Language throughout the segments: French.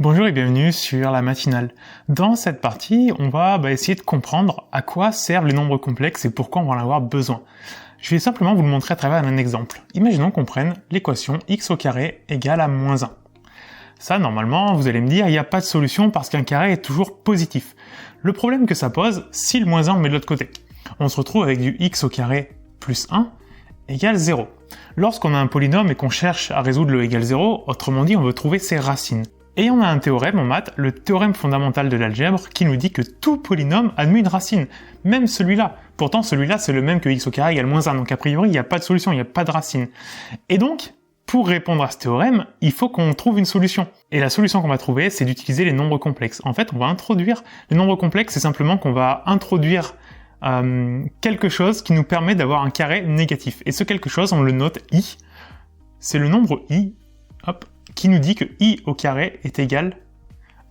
Bonjour et bienvenue sur la matinale. Dans cette partie, on va essayer de comprendre à quoi servent les nombres complexes et pourquoi on va en avoir besoin. Je vais simplement vous le montrer à travers un exemple. Imaginons qu'on prenne l'équation x au carré égale à moins 1. Ça, normalement, vous allez me dire, il n'y a pas de solution parce qu'un carré est toujours positif. Le problème que ça pose, si le moins 1 on le met de l'autre côté, on se retrouve avec du x au carré plus 1 égale 0. Lorsqu'on a un polynôme et qu'on cherche à résoudre le égal 0, autrement dit, on veut trouver ses racines. Et on a un théorème en maths, le théorème fondamental de l'algèbre, qui nous dit que tout polynôme admet une racine, même celui-là. Pourtant, celui-là, c'est le même que x au carré égale moins 1, donc a priori, il n'y a pas de solution, il n'y a pas de racine. Et donc, pour répondre à ce théorème, il faut qu'on trouve une solution. Et la solution qu'on va trouver, c'est d'utiliser les nombres complexes. En fait, on va introduire les nombres complexes, c'est simplement qu'on va introduire quelque chose qui nous permet d'avoir un carré négatif. Et ce quelque chose, on le note i, c'est le nombre i, hop, qui nous dit que i au carré est égal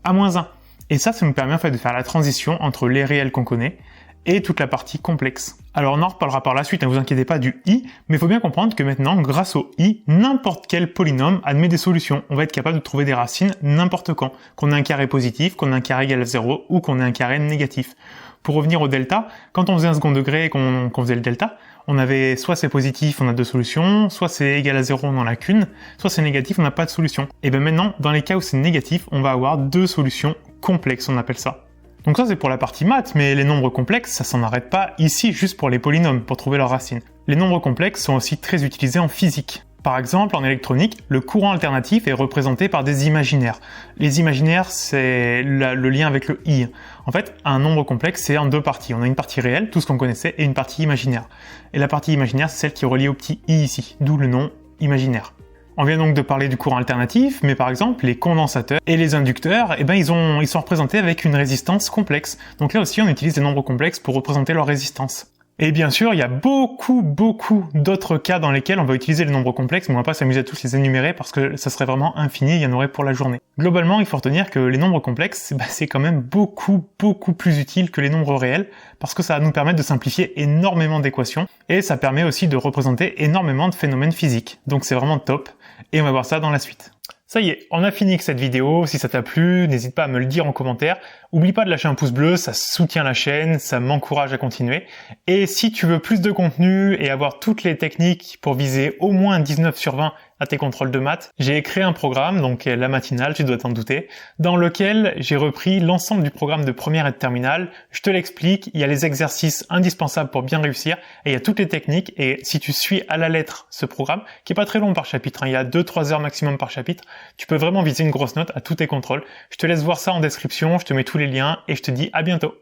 à moins 1. Et ça nous permet en fait de faire la transition entre les réels qu'on connaît et toute la partie complexe. Alors on en reparlera par la suite, ne vous inquiétez pas du i, mais il faut bien comprendre que maintenant, grâce au i, n'importe quel polynôme admet des solutions. On va être capable de trouver des racines n'importe quand, qu'on ait un carré positif, qu'on ait un carré égal à 0 ou qu'on ait un carré négatif. Pour revenir au delta, quand on faisait un second degré et qu'on faisait le delta, on avait soit c'est positif, on a deux solutions, soit c'est égal à 0, on n'en a qu'une, soit c'est négatif, on n'a pas de solution. Et bien maintenant, dans les cas où c'est négatif, on va avoir deux solutions complexes, on appelle ça. Donc ça c'est pour la partie maths, mais les nombres complexes, ça s'en arrête pas ici juste pour les polynômes, pour trouver leurs racines. Les nombres complexes sont aussi très utilisés en physique. Par exemple, en électronique, le courant alternatif est représenté par des imaginaires. Les imaginaires, c'est le lien avec le i. En fait, un nombre complexe, c'est en deux parties. On a une partie réelle, tout ce qu'on connaissait, et une partie imaginaire. Et la partie imaginaire, c'est celle qui est reliée au petit i ici, d'où le nom imaginaire. On vient donc de parler du courant alternatif, mais par exemple, les condensateurs et les inducteurs, ils sont représentés avec une résistance complexe. Donc là aussi, on utilise des nombres complexes pour représenter leur résistance. Et bien sûr, il y a beaucoup d'autres cas dans lesquels on va utiliser les nombres complexes, mais on va pas s'amuser à tous les énumérer parce que ça serait vraiment infini, il y en aurait pour la journée. Globalement, il faut retenir que les nombres complexes, c'est quand même beaucoup plus utile que les nombres réels, parce que ça va nous permettre de simplifier énormément d'équations, et ça permet aussi de représenter énormément de phénomènes physiques. Donc c'est vraiment top, et on va voir ça dans la suite. Ça y est, on a fini avec cette vidéo. Si ça t'a plu, n'hésite pas à me le dire en commentaire. Oublie pas de lâcher un pouce bleu, ça soutient la chaîne, ça m'encourage à continuer. Et si tu veux plus de contenu et avoir toutes les techniques pour viser au moins 19 sur 20 à tes contrôles de maths, j'ai créé un programme, donc la matinale, tu dois t'en douter, dans lequel j'ai repris l'ensemble du programme de première et de terminale. Je te l'explique, il y a les exercices indispensables pour bien réussir, et il y a toutes les techniques, et si tu suis à la lettre ce programme, qui est pas très long par chapitre, il y a 2-3 heures maximum par chapitre, tu peux vraiment viser une grosse note à tous tes contrôles. Je te laisse voir ça en description, je te mets tous les liens, et je te dis à bientôt.